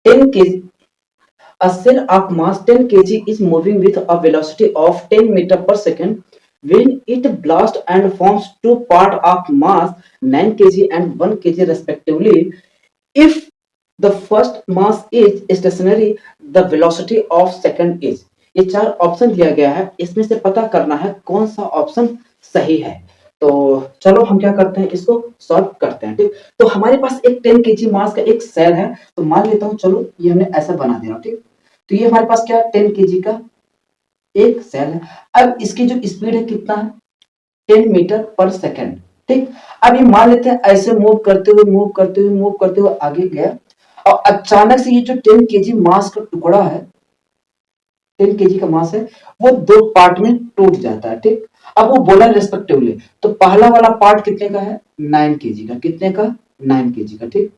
10 kg, a cell of mass 10 kg is moving with a velocity of 10 meter per second. When it blasts and forms two parts of mass 9 kg and 1 kg respectively, if the first mass is stationary, the velocity of second is। ये चार option दिया गया है, इसमें से पता करना है कौन सा ऑप्शन सही है। तो चलो हम क्या करते हैं, इसको सॉल्व करते हैं। ठीक, तो हमारे पास एक 10 kg मास का एक सेल है, तो मान लेता हूं, चलो ये हमने ऐसा बना दिया। ठीक, तो ये हमारे पास क्या है, 10 kg का एक सेल है। अब इसकी जो स्पीड है कितना है, 10 मीटर पर सेकेंड। ठीक, अब ये मान लेते हैं ऐसे मूव करते हुए आगे गया, और अचानक से ये जो 10 kg मास का टुकड़ा है, 10 kg का मास है, वो दो पार्ट में टूट जाता है। ठीक, अब वो बोला रेस्पेक्टिवली, तो पहला वाला पार्ट कितने का है, 9 kg का, कितने का, 9 kg का। ठीक,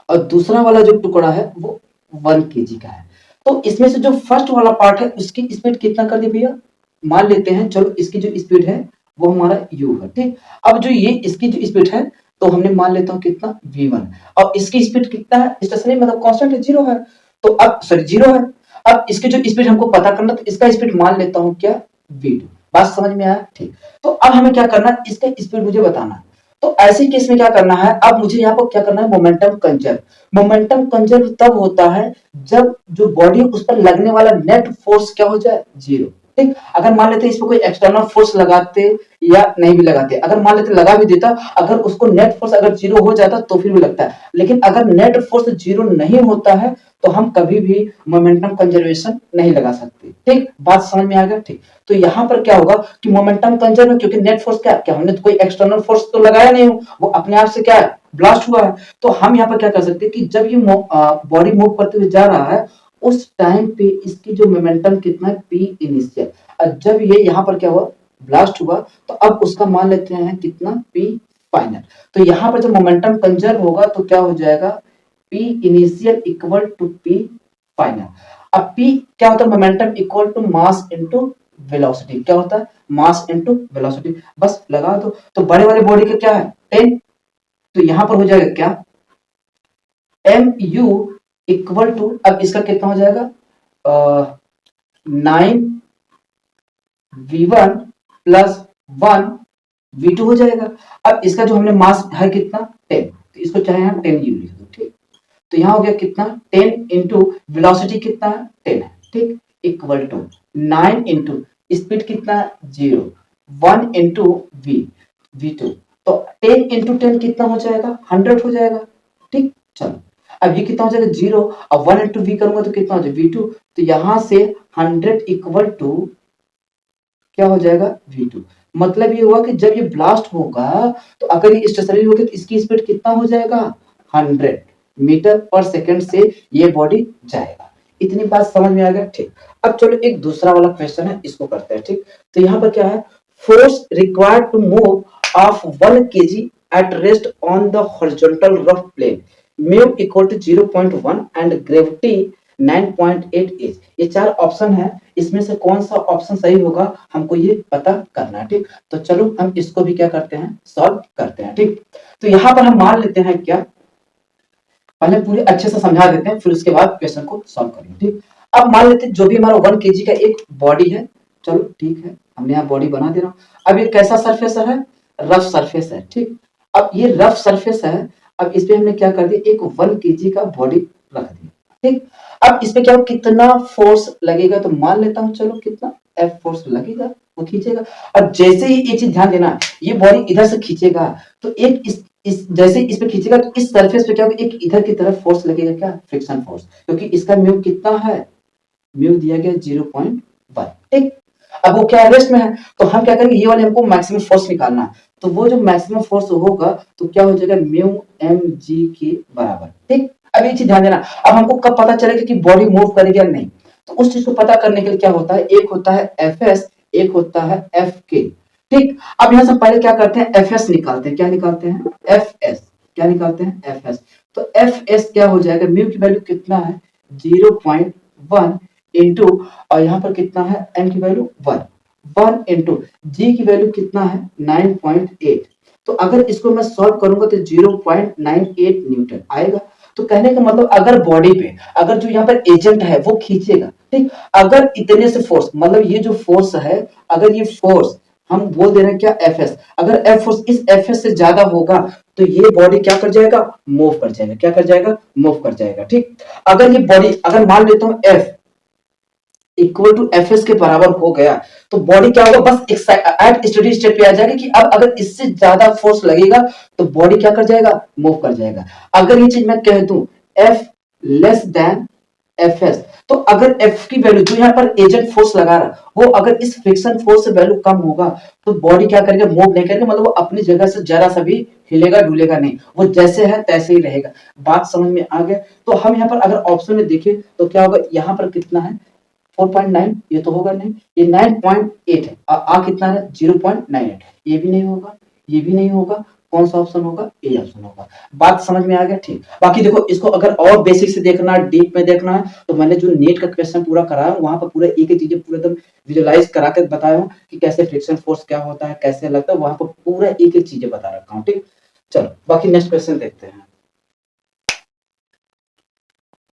और दूसरा वाला जो टुकड़ा है वो 1 kg का है। तो इसमें से जो फर्स्ट वाला पार्ट है उसकी स्पीड कितना कर दी भैया, मान लेते हैं, चलो इसकी जो स्पीड है वो हमारा u है। ठीक, अब जो ये इसकी जो स्पीड है, तो हमने मान लेता हूं कितना, v1, और इसकी स्पीड कितना है, स्टेशनरी मतलब कांस्टेंट है, 0 है, तो अब सॉरी 0 है। अब इसकी जो स्पीड हमको पता करना, तो इसका स्पीड मान लेता हूं क्या, v2। बात समझ में आया। ठीक, तो अब हमें क्या करना है, इसका स्पीड मुझे बताना है। तो ऐसे केस में क्या करना है, अब मुझे यहाँ पर क्या करना है, मोमेंटम कंजर्व। मोमेंटम कंजर्व तब होता है जब जो बॉडी उस पर लगने वाला नेट फोर्स क्या हो जाए, 0। ठीक, अगर मान लेते इस पर कोई एक्सटर्नल फोर्स लगाते या नहीं भी लगाते, अगर मान लेते लगा भी देता, अगर उसको नेट फोर्स अगर 0 हो जाता तो फिर भी लगता है, लेकिन अगर नेट फोर्स 0 नहीं होता है तो हम कभी भी मोमेंटम कंजर्वेशन नहीं लगा सकते। ठीक, बात समझ में आ गया। ठीक, तो यहाँ पर क्या होगा कि मोमेंटम कंजर्व है, क्योंकि नेट फोर्स क्या क्या हमने तो कोई एक्सटर्नल फोर्स तो लगाया नहीं, वो अपने आप से क्या है, ब्लास्ट हुआ है। तो हम यहाँ पर क्या कर सकते हैं कि जब ये बॉडी मूव करते हुए जा रहा है, उस टाइम पे इसकी जो मोमेंटम कितना है, p इनिशियल, और जब ये यहाँ पर क्या हुआ, ब्लास्ट हुआ, तो अब उसका मान लेते हैं कितना, p फाइनल। तो यहाँ पर जब मोमेंटम कंजर्व होगा तो क्या हो जाएगा, p initial equal to p final. अब p क्या होता है, momentum equal to mass into velocity. क्या होता है, मास इनटू वेलोसिटी। बस लगा दो। तो बड़े वाले बॉडी का क्या है, 10, तो यहां पर हो जाएगा क्या, mu इक्वल टू, अब इसका कितना हो जाएगा, 9 v1 प्लस 1 v2 हो जाएगा। अब इसका जो हमने मास है कितना, 10, तो इसको चाहे हम 10 u लिख दो। ठीक, तो यहाँ हो गया कितना, 10 इंटू वेलोसिटी कितना है, 10 है। ठीक, इक्वल टू 9 इंटू स्पीड कितना है, 0, 1 इंटू v2, तो 10 इंटू 10 कितना हो जाएगा, 100 हो जाएगा। ठीक, चलो अब ये कितना हो जाएगा, 0, अब 1 इंटू v करूंगा तो कितना हो जाएगा, v2, तो यहां से 100 इक्वल टू क्या हो जाएगा, v2। मतलब ये हुआ कि जब ये ब्लास्ट होगा, तो अगर ये स्टेशनरी होगी तो इसकी स्पीड कितना हो जाएगा, 100 मीटर पर सेकंड से ये बॉडी जाएगा। इतनी बात समझ में आ गया। ठीक, अब चलो एक दूसरा वाला क्वेश्चन है, इसको करते हैं। ठीक, तो यहाँ पर क्या है, force required to move of 1 kg at rest on the horizontal rough plane, mu equal to 0.1 and gravity 9.8 is. ये चार ऑप्शन है, इसमें से कौन सा ऑप्शन सही होगा हमको ये पता करना है। ठीक, तो चलो हम इसको भी क्या करते हैं, सॉल्व करते हैं। ठीक, तो यहाँ पर हम मान लेते हैं क्या, पहले पूरे अच्छे से समझा देते हैं, फिर उसके बाद क्वेश्चन को सॉल्व करेंगे। ठीक, अब मान लेते हैं जो भी हमारा 1 kg का एक बॉडी है, चलो ठीक है, हमने यहाँ बॉडी बना दे रहा हूँ। अब ये कैसा सरफेस है, रफ सरफेस है। ठीक, अब ये रफ सरफेस है, अब इस पे हमने क्या कर दिया, एक 1 kg का बॉडी रख दिया। ठीक, अब इस पे क्या कितना फोर्स लगेगा, तो मान लेता हूँ, चलो कितना F फोर्स लगेगा, वो खींचेगा। और जैसे ही एक चीज ध्यान देना, ये बॉडी इधर से खींचेगा, तो एक इस जैसे इस पे खींचेगा तो इस सरफेस पे क्या होगा, एक इधर की तरफ फोर्स लगेगा, क्या, फ्रिक्शन फोर्स, क्योंकि इसका म्यू कितना है, म्यू दिया गया 0.1। ठीक, अब वो क्या रेस्ट में है, तो हम क्या करेंगे, ये वाले हमको मैक्सिमम फोर्स निकालना है, तो वो जो मैक्सिमम फोर्स होगा तो क्या हो जाएगा, म्यू mg के बराबर। ठीक, अब एक चीज ध्यान देना, अब हमको कब पता चलेगा कि बॉडी मूव करेगी या नहीं, तो उस चीज को पता करने के लिए क्या होता है, एक होता है fs, एक होता है fk। ठीक, अब यहाँ से पहले क्या करते हैं, fs निकालते हैं। क्या निकालते हैं, fs, क्या निकालते हैं, fs। तो fs क्या हो जाएगा, म्यू की वैल्यू कितना है, 0.1 इंटू, और यहाँ पर कितना है, m की वैल्यू 1 इंटू g की वैल्यू कितना है, 9.8। तो अगर इसको मैं सॉल्व करूंगा तो 0.98 न्यूटन आएगा। तो कहने का मतलब अगर बॉडी पे अगर जो यहाँ पर एजेंट है वो खींचेगा, ठीक, अगर इतने से फोर्स, मतलब ये जो फोर्स है, अगर ये फोर्स हम बोल दे रहे हैं क्या, एफ एस, अगर एफ फोर्स इस एफ एस से ज्यादा होगा तो ये बॉडी क्या कर जाएगा, मूव कर जाएगा, क्या कर जाएगा, मूव कर जाएगा, ठीक। अगर ये बॉडी, अगर मान लेता हूं F equal to F S के बराबर हो गया तो बॉडी क्या होगा, बस एट स्टेडी स्टेट पे आ जाएगा कि अब अगर इससे ज्यादा फोर्स लगेगा तो बॉडी क्या कर जाएगा, मूव कर जाएगा। अगर ये चीज मैं कह दूं F less than F S, तो अगर एफ की वैल्यू जो यहाँ पर एजेंट फोर्स लगा रहा वो अगर इस फ्रिक्शन फोर्स से वैल्यू कम होगा तो बॉडी क्या करेगा, मूव नहीं करेगा, मतलब वो अपनी जगह से जरा सा भी हिलेगा डुलेगा नहीं, वो जैसे है तैसे ही रहेगा। बात समझ में आ गया। तो हम यहाँ पर अगर ऑप्शन में देखें तो क्या होगा, यहाँ पर कितना है 4.9, ये तो होगा नहीं, ये 9.8 है, कितना है 0.98, ये भी नहीं होगा, ये भी नहीं होगा, कौन सा ऑप्शन होगा, ए ऑप्शन होगा। बात समझ में आ गया, ठीक। बाकी देखो इसको अगर और बेसिक से देखना है, डीप में देखना है तो मैंने जो नीट का क्वेश्चन पूरा कराया वहां पर पूरा एक एक चीजें पूरा एकदम विजुअलाइज करा के बताया हूँ कि कैसे फ्रिक्शन फोर्स क्या होता है, कैसे लगता है, वहां पर पूरा एक एक चीजें बता रखा हूँ, ठीक। चलो बाकी नेक्स्ट क्वेश्चन देखते हैं।